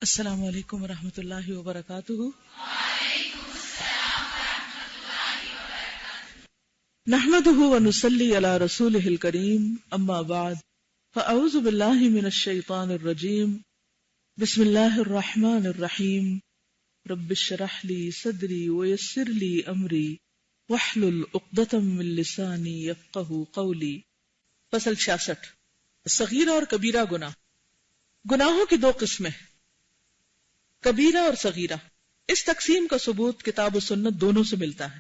السلام علیکم ورحمۃ اللہ وبرکاتہ۔ نحمده ونصلی علی رسولہ الکریم، اما بعد فاعوذ باللہ من الشیطان الرجیم، بسم اللہ الرحمن الرحیم، رب اشرح لی صدری ویسر لی امری واحلل عقدۃ من لسانی یفقہوا قولی۔ فصل 66، صغیرہ اور کبیرہ گناہ۔ گناہوں کی دو قسمیں، کبیرہ اور صغیرہ۔ اس تقسیم کا ثبوت کتاب و سنت دونوں سے ملتا ہے،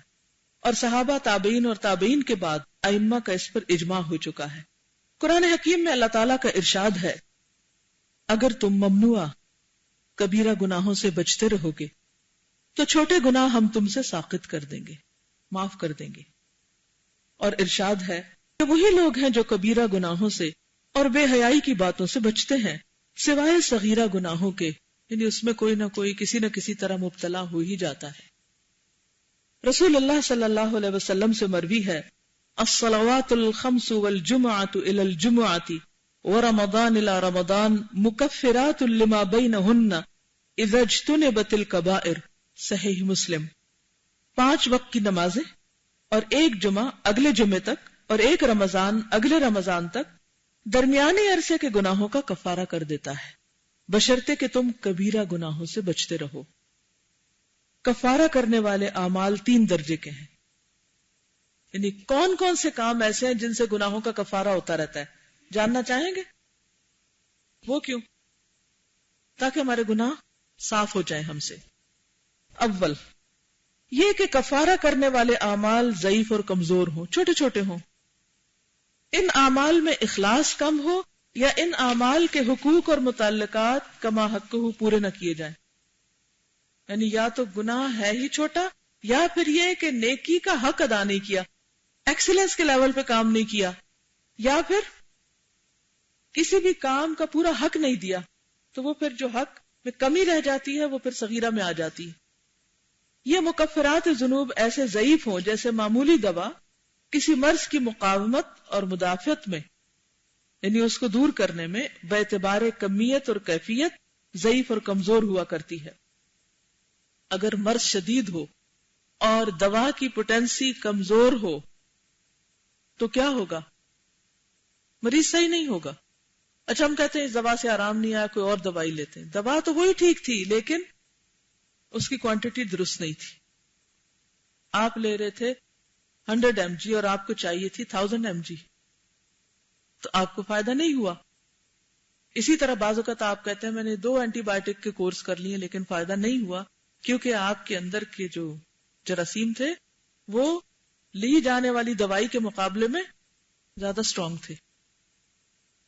اور صحابہ، تابعین اور تابعین کے بعد ائمہ کا اس پر اجماع ہو چکا ہے۔ قرآن حکیم میں اللہ تعالیٰ کا ارشاد ہے، اگر تم ممنوعہ کبیرہ گناہوں سے بچتے رہو گے تو چھوٹے گناہ ہم تم سے ساقط کر دیں گے، معاف کر دیں گے۔ اور ارشاد ہے کہ وہی لوگ ہیں جو کبیرہ گناہوں سے اور بے حیائی کی باتوں سے بچتے ہیں، سوائے صغیرہ گناہوں کے، یعنی اس میں کوئی نہ کوئی کسی نہ کسی طرح مبتلا ہو ہی جاتا ہے۔ رسول اللہ صلی اللہ علیہ وسلم سے مروی ہے، الصلوات الخمس والجمعۃ الی الجمعۃ ورمضان الی رمضان مکفرات لما بینہن اذا اجتنبت الکبائر، صحیح مسلم۔ 5 وقت کی نمازیں اور ایک جمعہ اگلے جمعے تک اور ایک رمضان اگلے رمضان تک درمیانی عرصے کے گناہوں کا کفارہ کر دیتا ہے، بشرطے کہ تم کبیرہ گناہوں سے بچتے رہو۔ کفارہ کرنے والے اعمال 3 درجے کے ہیں، یعنی کون کون سے کام ایسے ہیں جن سے گناہوں کا کفارہ ہوتا رہتا ہے، جاننا چاہیں گے؟ وہ کیوں؟ تاکہ ہمارے گناہ صاف ہو جائیں ہم سے۔ اول یہ کہ کفارہ کرنے والے اعمال ضعیف اور کمزور ہوں، چھوٹے چھوٹے ہوں، ان اعمال میں اخلاص کم ہو، یا ان اعمال کے حقوق اور متعلقات کما حق پورے نہ کیے جائیں، یعنی یا تو گناہ ہے ہی چھوٹا، یا پھر یہ کہ نیکی کا حق ادا نہیں کیا، ایکسیلنس کے لیول پہ کام نہیں کیا، یا پھر کسی بھی کام کا پورا حق نہیں دیا، تو وہ پھر جو حق میں کمی رہ جاتی ہے وہ پھر صغیرہ میں آ جاتی ہے۔ یہ مکفرات ذنوب ایسے ضعیف ہوں جیسے معمولی دوا کسی مرض کی مقاومت اور مدافعت میں، یعنی اس کو دور کرنے میں باعتبار کمیت اور کیفیت ضعیف اور کمزور ہوا کرتی ہے۔ اگر مرض شدید ہو اور دوا کی پوٹینسی کمزور ہو تو کیا ہوگا؟ مریض صحیح نہیں ہوگا۔ اچھا، ہم کہتے ہیں اس دوا سے آرام نہیں آیا، کوئی اور دوائی لیتے ہیں، دوا تو وہی ٹھیک تھی لیکن اس کی کوانٹٹی درست نہیں تھی۔ آپ لے رہے تھے 100 mg اور آپ کو چاہیے تھی 1000 mg، تو آپ کو فائدہ نہیں ہوا۔ اسی طرح بعض اوقات آپ کہتے ہیں میں نے 2 اینٹی بائیوٹک کے کورس کر لیے لیکن فائدہ نہیں ہوا، کیونکہ آپ کے اندر کے جو جراثیم تھے وہ لی جانے والی دوائی کے مقابلے میں زیادہ سٹرونگ تھے۔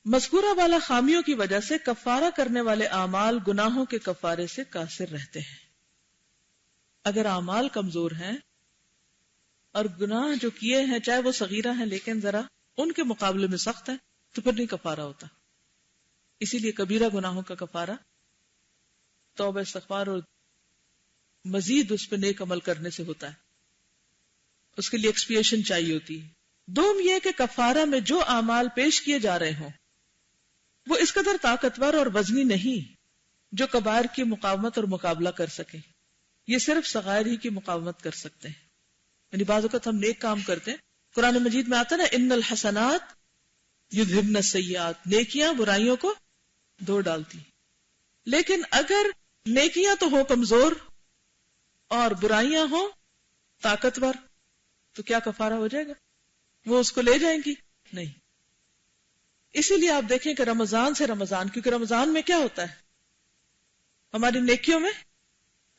مذکورہ والا خامیوں کی وجہ سے کفارہ کرنے والے اعمال گناہوں کے کفارے سے قاصر رہتے ہیں۔ اگر اعمال کمزور ہیں اور گناہ جو کیے ہیں چاہے وہ صغیرہ ہیں لیکن ذرا ان کے مقابلے میں سخت ہے، تو پھر نہیں کفارہ ہوتا۔ اسی لیے کبیرہ گناہوں کا کفارہ توبہ استغفار اور مزید اس پہ نیک عمل کرنے سے ہوتا ہے، اس کے لیے ایکسپیشن چاہیے ہوتی ہے۔ دوم یہ کہ کفارہ میں جو اعمال پیش کیے جا رہے ہوں وہ اس قدر طاقتور اور وزنی نہیں جو کبائر کی مقاومت اور مقابلہ کر سکیں، یہ صرف صغائر ہی کی مقاومت کر سکتے ہیں۔ یعنی بعض اوقات ہم نیک کام کرتے ہیں، قرآن مجید میں آتا نا ان الحسنات یذہبن السیئات، نیکیاں برائیوں کو دھو ڈالتی، لیکن اگر نیکیاں تو ہو کمزور اور برائیاں ہوں طاقتور تو کیا کفارہ ہو جائے گا؟ وہ اس کو لے جائیں گی؟ نہیں۔ اسی لیے آپ دیکھیں کہ رمضان سے رمضان، کیونکہ رمضان میں کیا ہوتا ہے، ہماری نیکیوں میں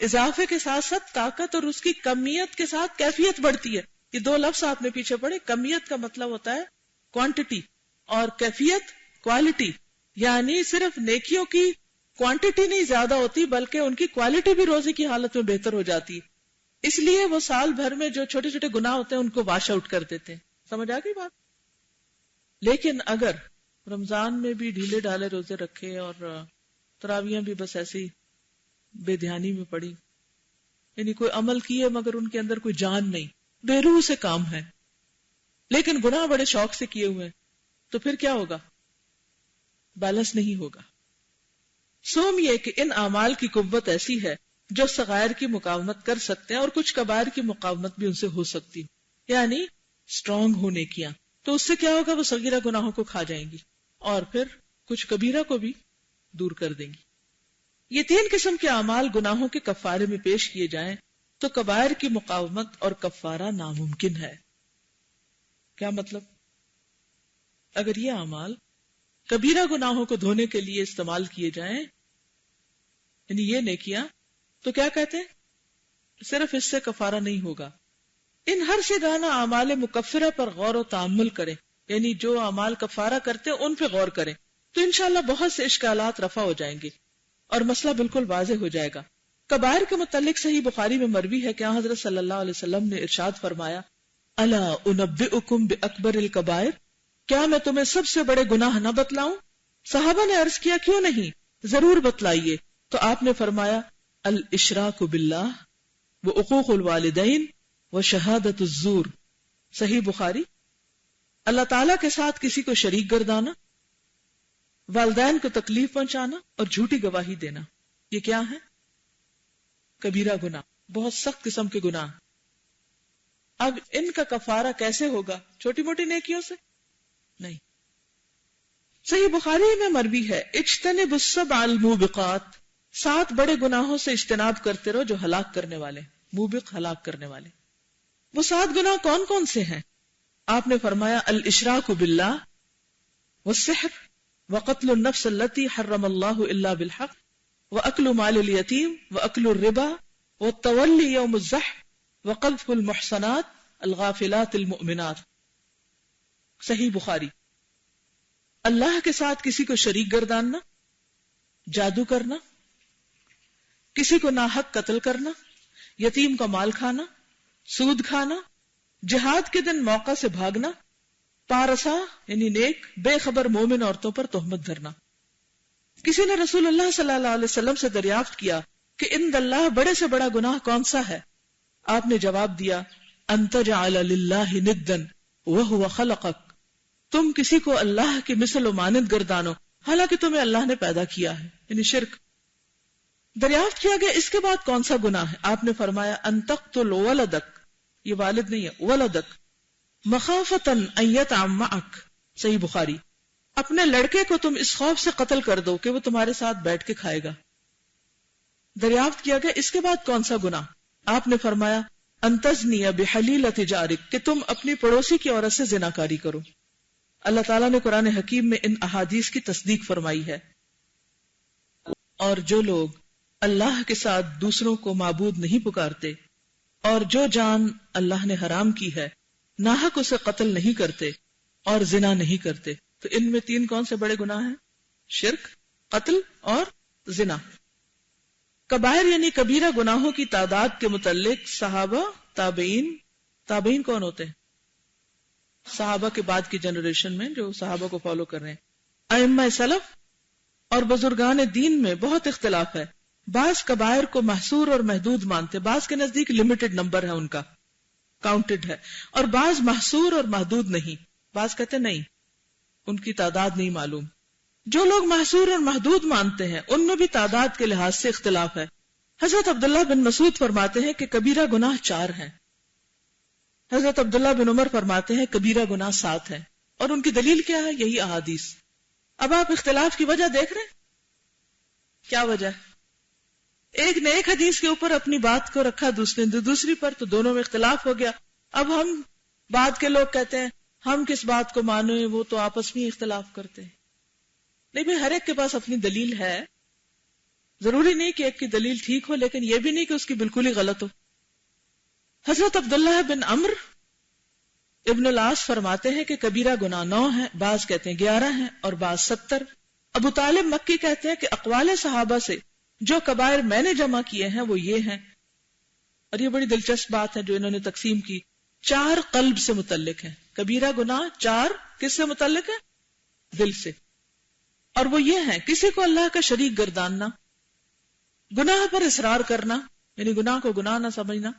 اضافے کے ساتھ ساتھ طاقت اور اس کی کمیت کے ساتھ کیفیت بڑھتی ہے۔ یہ 2 لفظ آپ نے پیچھے پڑھے، کمیت کا مطلب ہوتا ہے کوانٹٹی اور کیفیت کوالٹی، یعنی صرف نیکیوں کی کوانٹٹی نہیں زیادہ ہوتی بلکہ ان کی کوالٹی بھی روزے کی حالت میں بہتر ہو جاتی ہے۔ اس لیے وہ سال بھر میں جو چھوٹے چھوٹے گناہ ہوتے ہیں ان کو واش آؤٹ کر دیتے ہیں۔ سمجھ آ گئی بات؟ لیکن اگر رمضان میں بھی ڈھیلے ڈھالے روزے رکھے اور تراویاں بھی بس ایسی بے دھیانی میں پڑی، یعنی کوئی عمل کیے مگر ان کے اندر کوئی جان نہیں، بے روح سے کام ہے، لیکن گناہ بڑے شوق سے کیے ہوئے، تو پھر کیا ہوگا؟ بیلنس نہیں ہوگا۔ مفہوم یہ کہ ان اعمال کی قوت ایسی ہے جو صغائر کی مقاومت کر سکتے ہیں اور کچھ کبائر کی مقاومت بھی ان سے ہو سکتی، یعنی اسٹرانگ ہونے کیا، تو اس سے کیا ہوگا، وہ صغیرہ گناہوں کو کھا جائیں گی اور پھر کچھ کبیرہ کو بھی دور کر دیں گی۔ یہ تین قسم کے اعمال گناہوں کے کفارے میں پیش کیے جائیں تو کبائر کی مقاومت اور کفارہ ناممکن ہے۔ کیا مطلب؟ اگر یہ اعمال کبیرہ گناہوں کو دھونے کے لیے استعمال کیے جائیں، یعنی یہ نیکیاں، تو کیا کہتے ہیں، صرف اس سے کفارہ نہیں ہوگا، ان ہر سگانہ اعمال مکفرہ پر غور و تامل کریں، یعنی جو اعمال کفارہ کرتے ہیں ان پہ غور کریں، تو انشاءاللہ بہت سے اشکالات رفع ہو جائیں گے اور مسئلہ بالکل واضح ہو جائے گا۔ کبائر کے متعلق صحیح بخاری میں مروی ہے کہ حضرت صلی اللہ علیہ وسلم نے ارشاد فرمایا، الا انبئکم باکبر الکبائر، کیا میں تمہیں سب سے بڑے گناہ نہ بتلاؤں؟ صحابہ نے عرض کیا کیوں نہیں، ضرور بتلائیے۔ تو آپ نے فرمایا الاشراک باللہ وعقوق الوالدین وشہادۃ الزور، صحیح بخاری۔ اللہ تعالیٰ کے ساتھ کسی کو شریک گردانا، والدین کو تکلیف پہنچانا اور جھوٹی گواہی دینا، یہ کیا ہے؟ کبیرہ گناہ، بہت سخت قسم کے گناہ۔ اب ان کا کفارہ کیسے ہوگا؟ چھوٹی موٹی نیکیوں سے نہیں۔ صحیح بخاری میں مروی ہے، اجتنبوا السبع الموبقات، 7 بڑے گناہوں سے اجتناب کرتے رہو جو ہلاک کرنے والے، موبق ہلاک کرنے والے۔ وہ 7 گناہ کون کون سے ہیں؟ آپ نے فرمایا الاشراک باللہ والسحر وقتل النفس التي حرم الله الا بالحق واكل مال اليتيم واكل الربا والتولي يوم الزحف وقذف المحصنات الغافلات المؤمنات، صحیح بخاری۔ اللہ کے ساتھ کسی کو شریک گرداننا، جادو کرنا، کسی کو ناحق قتل کرنا، یتیم کا مال کھانا، سود کھانا، جہاد کے دن موقع سے بھاگنا، پارسا یعنی نیک بے خبر مومن عورتوں پر تہمت دھرنا۔ کسی نے رسول اللہ صلی اللہ علیہ وسلم سے دریافت کیا کہ عند اللہ بڑے سے بڑا گناہ کون سا ہے؟ آپ نے جواب دیا ان تجعل للہ ندا وہو خلقک، تم کسی کو اللہ کی مثل و مانند گردانو حالانکہ تمہیں اللہ نے پیدا کیا ہے، یعنی شرک۔ دریافت کیا گیا اس کے بعد کون سا گناہ ہے؟ آپ نے فرمایا ان تقتل ولدک، یہ والد نہیں ہے، ولدک مخافتا ان یطعم معک، صحیح بخاری۔ اپنے لڑکے کو تم اس خوف سے قتل کر دو کہ وہ تمہارے ساتھ بیٹھ کے کھائے گا۔ دریافت کیا گیا اس کے بعد کون سا گناہ؟ آپ نے فرمایا ان تزنی بحلیلۃ جارک، کہ تم اپنی پڑوسی کی عورت سے زناکاری کرو۔ اللہ تعالیٰ نے قرآن حکیم میں ان احادیث کی تصدیق فرمائی ہے۔ اور جو لوگ اللہ کے ساتھ دوسروں کو معبود نہیں پکارتے اور جو جان اللہ نے حرام کی ہے ناحق اسے قتل نہیں کرتے اور زنا نہیں کرتے، تو ان میں 3 کون سے بڑے گناہ ہیں؟ شرک، قتل اور زنا۔ کبائر یعنی کبیرہ گناہوں کی تعداد کے متعلق صحابہ، تابعین کون ہوتے ہیں؟ صحابہ کے بعد کی جنریشن میں جو صحابہ کو فالو کر رہے ہیں، ائمہ سلف اور بزرگان دین میں بہت اختلاف ہے۔ بعض کبائر کو محصور اور محدود مانتے، بعض کے نزدیک لمیٹڈ نمبر ہے، ان کا کاؤنٹڈ ہے، اور بعض محصور اور محدود نہیں، بعض کہتے نہیں ان کی تعداد نہیں معلوم۔ جو لوگ محصور اور محدود مانتے ہیں ان میں بھی تعداد کے لحاظ سے اختلاف ہے۔ حضرت عبداللہ بن مسعود فرماتے ہیں کہ کبیرہ گناہ 4 ہیں، حضرت عبداللہ بن عمر فرماتے ہیں کبیرہ گناہ 7 ہیں، اور ان کی دلیل کیا ہے؟ یہی احادیث۔ اب آپ اختلاف کی وجہ دیکھ رہے ہیں، کیا وجہ ہے؟ ایک نے ایک حدیث کے اوپر اپنی بات کو رکھا، دوسرے نے دوسری پر، تو دونوں میں اختلاف ہو گیا۔ اب ہم بعد کے لوگ کہتے ہیں ہم کس بات کو مانیں، وہ تو آپس میں اختلاف کرتے ہیں۔ نہیں بھائی، ہر ایک کے پاس اپنی دلیل ہے، ضروری نہیں کہ ایک کی دلیل ٹھیک ہو، لیکن یہ بھی نہیں کہ اس کی بالکل ہی غلط ہو۔ حضرت عبداللہ بن عمرو ابن العاص فرماتے ہیں کہ کبیرہ گناہ 9 ہیں، بعض کہتے ہیں 11 ہیں اور بعض 70۔ ابو طالب مکی کہتے ہیں کہ اقوال صحابہ سے جو کبائر میں نے جمع کیے ہیں وہ یہ ہیں، اور یہ بڑی دلچسپ بات ہے جو انہوں نے تقسیم کی، 4 قلب سے متعلق ہیں۔ کبیرہ گناہ 4 کس سے متعلق ہے؟ دل سے، اور وہ یہ ہیں کسی کو اللہ کا شریک گرداننا، گناہ پر اصرار کرنا یعنی گناہ کو گناہ نہ سمجھنا،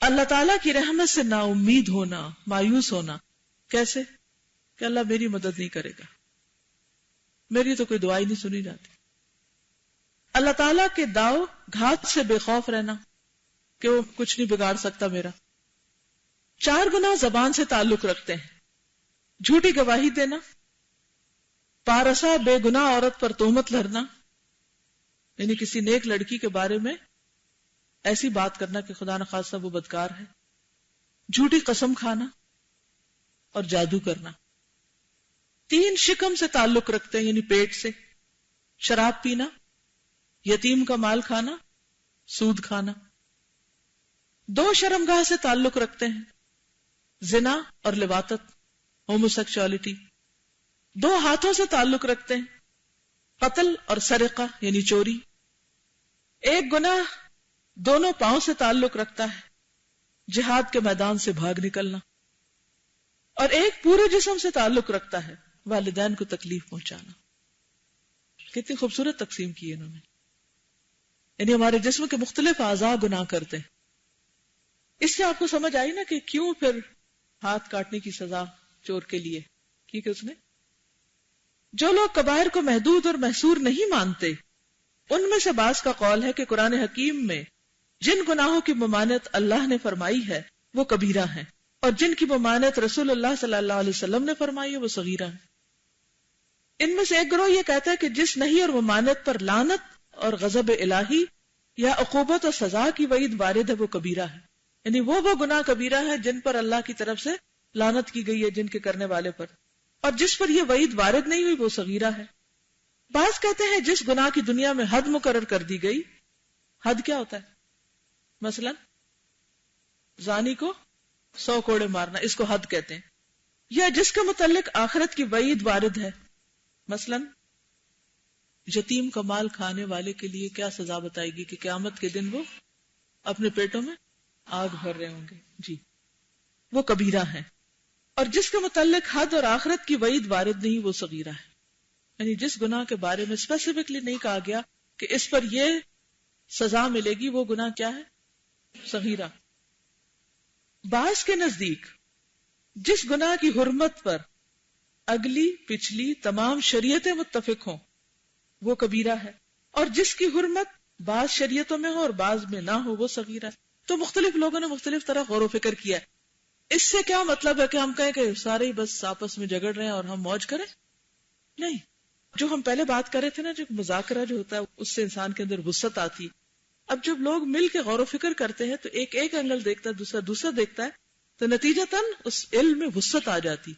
اللہ تعالیٰ کی رحمت سے نا امید ہونا، مایوس ہونا۔ کیسے؟ کہ اللہ میری مدد نہیں کرے گا، میری تو کوئی دعائی نہیں سنی جاتی، اللہ تعالیٰ کے داؤ گھات سے بے خوف رہنا کہ وہ کچھ نہیں بگاڑ سکتا میرا. 4 گناہ زبان سے تعلق رکھتے ہیں. جھوٹی گواہی دینا، پارسا بے گناہ عورت پر تہمت لڑنا، یعنی کسی نیک لڑکی کے بارے میں ایسی بات کرنا کہ خدا نخواستہ وہ بدکار ہے، جھوٹی قسم کھانا اور جادو کرنا. 3 شکم سے تعلق رکھتے ہیں، یعنی پیٹ سے، شراب پینا، یتیم کا مال کھانا، سود کھانا. 2 شرمگاہ سے تعلق رکھتے ہیں، زنا اور لواطت، ہوموسیکشوالٹی. 2 ہاتھوں سے تعلق رکھتے ہیں، قتل اور سرقہ یعنی چوری. 1 گناہ دونوں پاؤں سے تعلق رکھتا ہے، جہاد کے میدان سے بھاگ نکلنا. اور 1 پورے جسم سے تعلق رکھتا ہے، والدین کو تکلیف پہنچانا. کتنی خوبصورت تقسیم کی ہے انہوں نے. یعنی ہمارے جسم کے مختلف اعضاء گناہ کرتے ہیں. اس سے آپ کو سمجھ آئی نا کہ کیوں پھر ہاتھ کاٹنے کی سزا چور کے لیے کی کہ اس نے. جو لوگ کبائر کو محدود اور محصور نہیں مانتے، ان میں سے بعض کا قول ہے کہ قرآن حکیم میں جن گناہوں کی ممانعت اللہ نے فرمائی ہے وہ کبیرہ ہیں، اور جن کی ممانعت رسول اللہ صلی اللہ علیہ وسلم نے فرمائی ہے وہ صغیرہ ہیں. ان میں سے ایک گروہ یہ کہتا ہے کہ جس نہیں اور ممانعت پر لعنت اور غضب الہی یا عقوبت اور سزا کی وعید وارد ہے وہ کبیرہ ہے. یعنی وہ گناہ کبیرہ ہے جن پر اللہ کی طرف سے لعنت کی گئی ہے جن کے کرنے والے پر، اور جس پر یہ وعید وارد نہیں ہوئی وہ صغیرہ ہے. بعض کہتے ہیں جس گناہ کی دنیا میں حد مقرر کر دی گئی. حد کیا ہوتا ہے؟ مثلا زانی کو 100 کوڑے مارنا، اس کو حد کہتے ہیں. یا جس کے متعلق آخرت کی وعید وارد ہے، مثلا یتیم کا مال کھانے والے کے لیے کیا سزا بتائے گی کہ قیامت کے دن وہ اپنے پیٹوں میں آگ بھر رہے ہوں گے. جی وہ کبیرہ ہے. اور جس کے متعلق حد اور آخرت کی وعید وارد نہیں وہ صغیرہ ہے. یعنی جس گناہ کے بارے میں اسپیسیفکلی نہیں کہا گیا کہ اس پر یہ سزا ملے گی وہ گناہ کیا ہے؟ صغیرہ. بعض کے نزدیک جس گناہ کی حرمت پر اگلی پچھلی تمام شریعتیں متفق ہوں وہ کبیرہ ہے، اور جس کی حرمت بعض شریعتوں میں ہو اور بعض میں نہ ہو وہ صغیرہ ہے. تو مختلف لوگوں نے مختلف طرح غور و فکر کیا ہے. اس سے کیا مطلب ہے کہ ہم کہیں کہ سارے ہی بس آپس میں جھگڑ رہے ہیں اور ہم موج کریں؟ نہیں. جو ہم پہلے بات کر رہے تھے نا، جو مذاکرہ جو ہوتا ہے اس سے انسان کے اندر وسعت آتی ہے. اب جب لوگ مل کے غور و فکر کرتے ہیں تو ایک اینگل دیکھتا ہے، دوسرا دیکھتا ہے، تو نتیجتاً اس علم میں وسعت آ جاتی.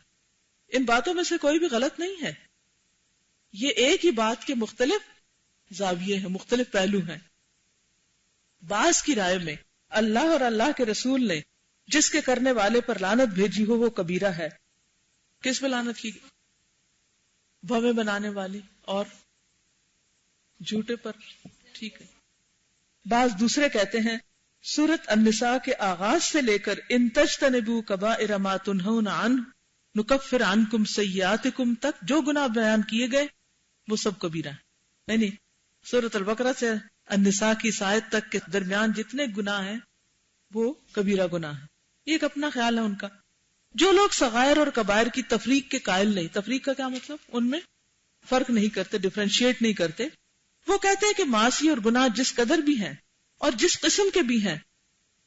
ان باتوں میں سے کوئی بھی غلط نہیں ہے، یہ ایک ہی بات کے مختلف زاویے ہیں، مختلف پہلو ہیں. بعض کی رائے میں اللہ اور اللہ کے رسول نے جس کے کرنے والے پر لعنت بھیجی ہو وہ کبیرہ ہے. کس پہ لعنت کی؟ بھویں بنانے والے اور جھوٹے پر. ٹھیک ہے. بعض دوسرے کہتے ہیں سورۃ النساء کے آغاز سے لے کر ان تجتنبوا کبائر ما تنہون عنہ نکفر عنکم سیئاتکم تک جو گناہ بیان کیے گئے وہ سب کبیرہ ہیں. نہیں، سورۃ البقرہ سے النساء کی اس آیت تک کے درمیان جتنے گناہ ہیں وہ کبیرہ گناہ ہیں. یہ ایک اپنا خیال ہے ان کا. جو لوگ صغائر اور کبائر کی تفریق کے قائل نہیں، تفریق کا کیا مطلب؟ ان میں فرق نہیں کرتے، ڈیفرینشیٹ نہیں کرتے. وہ کہتے ہیں کہ معاصی اور گناہ جس قدر بھی ہیں اور جس قسم کے بھی ہیں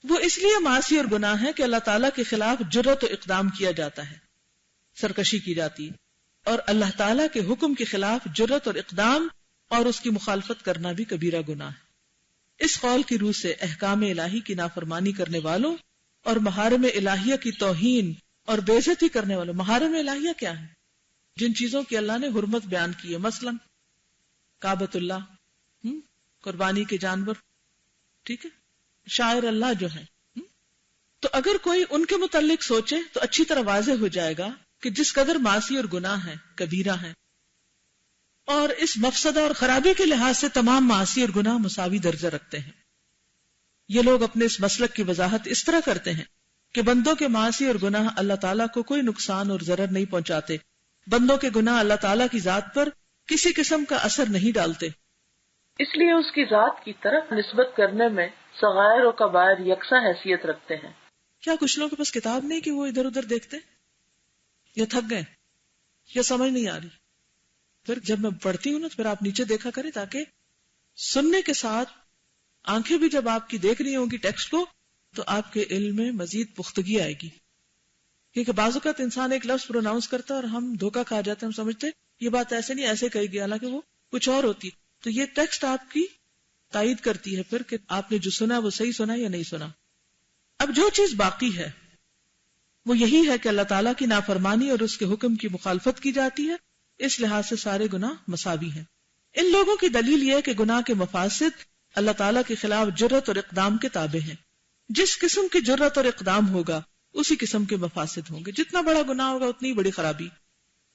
وہ اس لیے معاصی اور گناہ ہے کہ اللہ تعالیٰ کے خلاف جرأت و اقدام کیا جاتا ہے، سرکشی کی جاتی ہے. اور اللہ تعالیٰ کے حکم کے خلاف جرأت اور اقدام اور اس کی مخالفت کرنا بھی کبیرہ گناہ ہے. اس قول کی روح سے احکام الہی کی نافرمانی کرنے والوں اور محارم الہیہ کی توہین اور بے عزتی کرنے والوں. محارم الہیہ کیا ہے؟ جن چیزوں کی اللہ نے حرمت بیان کی ہے، مثلا کعبۃ اللہ، قربانی کے جانور، ٹھیک ہے، شاعر اللہ جو ہیں. تو اگر کوئی ان کے متعلق سوچے تو اچھی طرح واضح ہو جائے گا کہ جس قدر معاصی اور گناہ ہیں کبیرہ ہیں، اور اس مفسدہ اور خرابی کے لحاظ سے تمام معاصی اور گناہ مساوی درجہ رکھتے ہیں. یہ لوگ اپنے اس مسلک کی وضاحت اس طرح کرتے ہیں کہ بندوں کے معاصی اور گناہ اللہ تعالیٰ کو کوئی نقصان اور ضرر نہیں پہنچاتے. بندوں کے گناہ اللہ تعالیٰ کی ذات پر کسی قسم کا اثر نہیں ڈالتے، اس لیے اس کی ذات کی طرف نسبت کرنے میں صغائر و کبائر یکساں حیثیت رکھتے ہیں. کیا کچھ لوگوں کے پاس کتاب نہیں کہ وہ ادھر ادھر دیکھتے، یا تھک گئے، یا سمجھ نہیں آ رہی؟ پھر جب میں پڑھتی ہوں نا تو پھر آپ نیچے دیکھا کریں تاکہ سننے کے ساتھ آنکھیں بھی جب آپ کی دیکھ رہی ہوں گی ٹیکسٹ کو تو آپ کے علم میں مزید پختگی آئے گی. کیونکہ بعض اوقات انسان ایک لفظ پروناؤنس کرتا ہے اور ہم دھوکا کھا جاتے ہیں، ہم سمجھتے یہ بات ایسے نہیں ایسے کہی گئی، حالانکہ وہ کچھ اور ہوتی. تو یہ ٹیکسٹ آپ کی تائید کرتی ہے پھر کہ آپ نے جو سنا وہ صحیح سنا یا نہیں سنا. اب جو چیز باقی ہے وہ یہی ہے کہ اللہ تعالیٰ کی نافرمانی اور اس کے حکم کی مخالفت کی جاتی ہے. اس لحاظ سے سارے گناہ مساوی ہیں. ان لوگوں کی دلیل یہ ہے کہ گناہ کے مفاسد اللہ تعالیٰ کے خلاف جرت اور اقدام کے تابع ہیں. جس قسم کی جرت اور اقدام ہوگا اسی قسم کے مفاسد ہوں گے. جتنا بڑا گناہ ہوگا اتنی بڑی خرابی.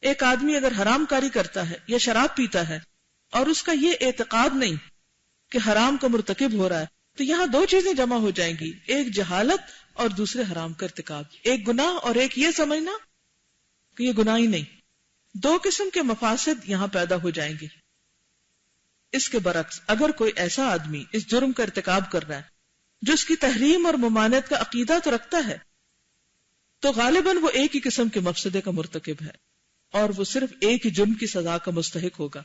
ایک آدمی اگر حرام کاری کرتا ہے یا شراب پیتا ہے اور اس کا یہ اعتقاد نہیں کہ حرام کا مرتکب ہو رہا ہے تو یہاں دو چیزیں جمع ہو جائیں گی، ایک جہالت اور دوسرے حرام کا ارتکاب. ایک گناہ اور ایک یہ سمجھنا کہ یہ گناہ ہی نہیں. دو قسم کے مفاسد یہاں پیدا ہو جائیں گے. اس کے برعکس اگر کوئی ایسا آدمی اس جرم کا ارتکاب کر رہا ہے جو اس کی تحریم اور ممانعت کا عقیدہ تو رکھتا ہے تو غالباً وہ ایک ہی قسم کے مفسدے کا مرتکب ہے اور وہ صرف ایک ہی جرم کی سزا کا مستحق ہوگا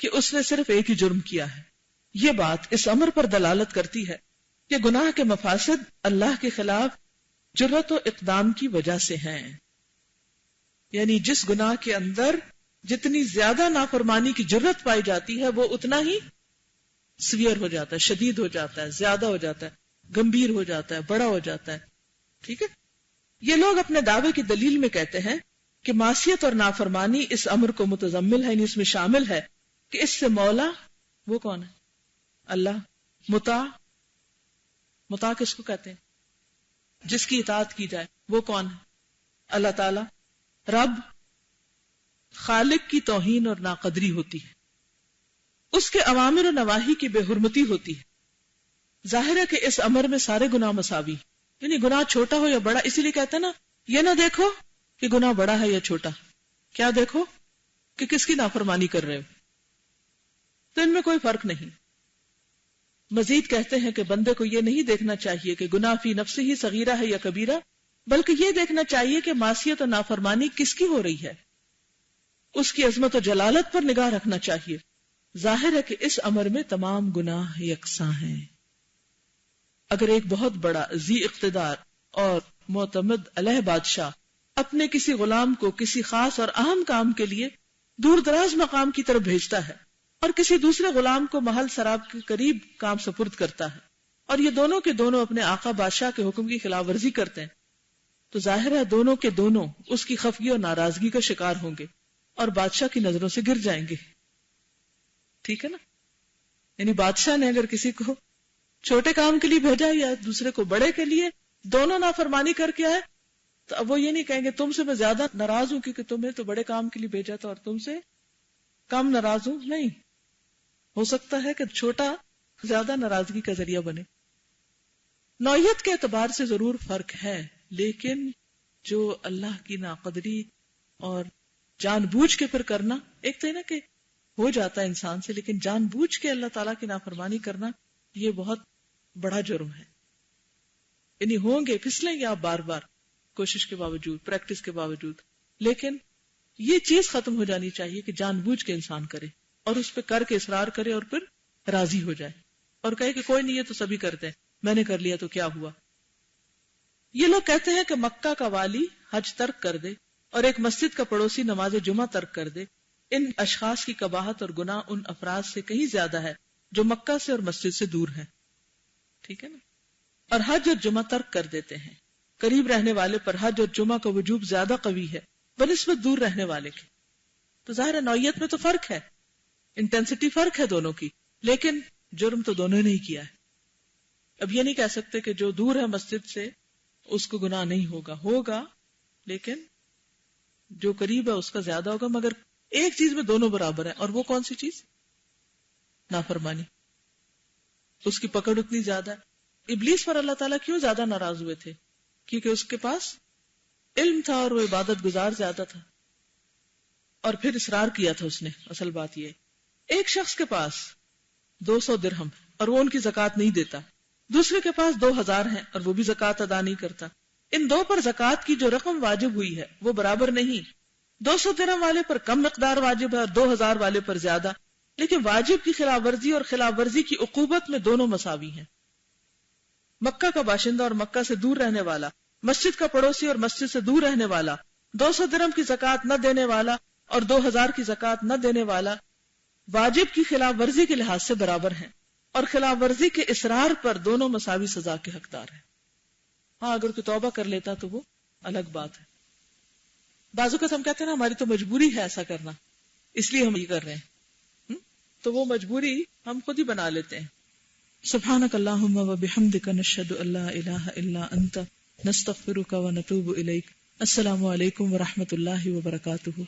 کہ اس نے صرف ایک ہی جرم کیا ہے. یہ بات اس امر پر دلالت کرتی ہے کہ گناہ کے مفاسد اللہ کے خلاف جرت و اقدام کی وجہ سے ہیں. یعنی جس گناہ کے اندر جتنی زیادہ نافرمانی کی جرت پائی جاتی ہے وہ اتنا ہی سویئر ہو جاتا ہے، شدید ہو جاتا ہے، زیادہ ہو جاتا ہے، گمبھیر ہو جاتا ہے، بڑا ہو جاتا ہے. ٹھیک ہے. یہ لوگ اپنے دعوے کی دلیل میں کہتے ہیں کہ معصیت اور نافرمانی اس امر کو متضمن ہے، یعنی اس میں شامل ہے کہ اس سے مولا وہ کون ہے؟ اللہ. مطاع کس کو کہتے ہیں؟ جس کی اطاعت کی جائے وہ کون ہے؟ اللہ تعالی. رب، خالق کی توہین اور ناقدری ہوتی ہے، اس کے اوامر و نواہی کی بے حرمتی ہوتی ہے. ظاہر ہے کہ اس امر میں سارے گناہ مساوی، یعنی گناہ چھوٹا ہو یا بڑا. اسی لیے کہتے ہیں نا، یہ نہ دیکھو کہ گناہ بڑا ہے یا چھوٹا، کیا دیکھو کہ کس کی نافرمانی کر رہے ہو. تو ان میں کوئی فرق نہیں. مزید کہتے ہیں کہ بندے کو یہ نہیں دیکھنا چاہیے کہ گناہ فی نفسہ ہی صغیرہ ہے یا کبیرہ، بلکہ یہ دیکھنا چاہیے کہ معصیت و نافرمانی کس کی ہو رہی ہے. اس کی عظمت و جلالت پر نگاہ رکھنا چاہیے. ظاہر ہے کہ اس امر میں تمام گناہ یکساں ہیں. اگر ایک بہت بڑا ذی اقتدار اور معتمد علیہ بادشاہ اپنے کسی غلام کو کسی خاص اور اہم کام کے لیے دور دراز مقام کی طرف بھیجتا ہے اور کسی دوسرے غلام کو محل سراب کے قریب کام سپرد کرتا ہے اور یہ دونوں کے دونوں اپنے آقا بادشاہ کے حکم کی خلاف ورزی کرتے ہیں، تو ظاہر ہے دونوں کے دونوں اس کی خفگی اور ناراضگی کا شکار ہوں گے اور بادشاہ کی نظروں سے گر جائیں گے. ٹھیک ہے نا. یعنی بادشاہ نے اگر کسی کو چھوٹے کام کے لیے بھیجا یا دوسرے کو بڑے کے لیے، دونوں نافرمانی کر کے آئے، تو اب وہ یہ نہیں کہیں گے تم سے میں زیادہ ناراض ہوں کیونکہ تمہیں تو بڑے کام کے لیے بھیجا تھا اور تم سے کم ناراض ہوں. نہیں، ہو سکتا ہے کہ چھوٹا زیادہ ناراضگی کا ذریعہ بنے. نوعیت کے اعتبار سے ضرور فرق ہے، لیکن جو اللہ کی ناقدری اور جان بوجھ کے پھر کرنا، ایک تو ہے نا کہ ہو جاتا ہے انسان سے، لیکن جان بوجھ کے اللہ تعالیٰ کی نافرمانی کرنا یہ بہت بڑا جرم ہے. یعنی ہوں گے پھسلیں گے آپ بار بار کوشش کے باوجود، پریکٹس کے باوجود، لیکن یہ چیز ختم ہو جانی چاہیے کہ جان بوجھ کے انسان کرے اور اس پہ کر کے اصرار کرے اور پھر راضی ہو جائے اور کہے کہ کوئی نہیں، یہ تو سبھی کرتے ہیں، میں نے کر لیا تو کیا ہوا. یہ لوگ کہتے ہیں کہ مکہ کا والی حج ترک کر دے اور ایک مسجد کا پڑوسی نماز جمعہ ترک کر دے. ان اشخاص کی قباحت اور گناہ ان افراد سے کہیں زیادہ ہے جو مکہ سے اور مسجد سے دور ہیں. ٹھیک ہے نا. اور حج اور جمعہ ترک کر دیتے ہیں. قریب رہنے والے پر حج اور جمعہ کا وجوب زیادہ قوی ہے بنسبت دور رہنے والے کے. تو ظاہر ہے نوعیت میں تو فرق ہے، انٹینسٹی فرق ہے دونوں کی، لیکن جرم تو دونوں نے ہی کیا ہے. اب یہ نہیں کہہ سکتے کہ جو دور ہے مسجد سے اس کو گناہ نہیں ہوگا، لیکن جو قریب ہے اس کا زیادہ ہوگا. مگر ایک چیز میں دونوں برابر ہیں، اور وہ کون سی چیز؟ نافرمانی. اس کی پکڑ اتنی زیادہ ہے. ابلیس پر اللہ تعالیٰ کیوں زیادہ ناراض ہوئے تھے؟ کیونکہ اس کے پاس علم تھا اور وہ عبادت گزار زیادہ تھا، اور پھر اصرار کیا تھا اس نے. اصل بات یہ، ایک شخص کے پاس 200 درہم اور وہ ان کی زکوٰۃ نہیں دیتا، دوسرے کے پاس 2000 ہیں اور وہ بھی زکوٰۃ ادا نہیں کرتا. ان دو پر زکوٰۃ کی جو رقم واجب ہوئی ہے وہ برابر نہیں. 200 درہم والے پر کم مقدار واجب ہے اور 2000 والے پر زیادہ. لیکن واجب کی خلاف ورزی اور خلاف ورزی کی عقوبت میں دونوں مساوی ہیں. مکہ کا باشندہ اور مکہ سے دور رہنے والا، مسجد کا پڑوسی اور مسجد سے دور رہنے والا، 200 درہم کی زکوٰۃ نہ دینے والا اور 2000 کی زکوٰۃ نہ دینے والا واجب کی خلاف ورزی کے لحاظ سے برابر ہیں، اور خلاف ورزی کے اصرار پر دونوں مساوی سزا کے حقدار ہیں. ہاں اگر کوئی توبہ کر لیتا تو وہ الگ بات ہے. بعض اوقات ہم کہتے ہیں نا ہماری تو مجبوری ہے ایسا کرنا، اس لیے ہم یہ کر رہے ہیں، تو وہ مجبوری ہم خود ہی بنا لیتے ہیں. سبحانک اللہم و بحمدک نشہد ان لا الہ الا انت نستغفرک و نتوب الیک. السلام علیکم و رحمۃ اللہ وبرکاتہ.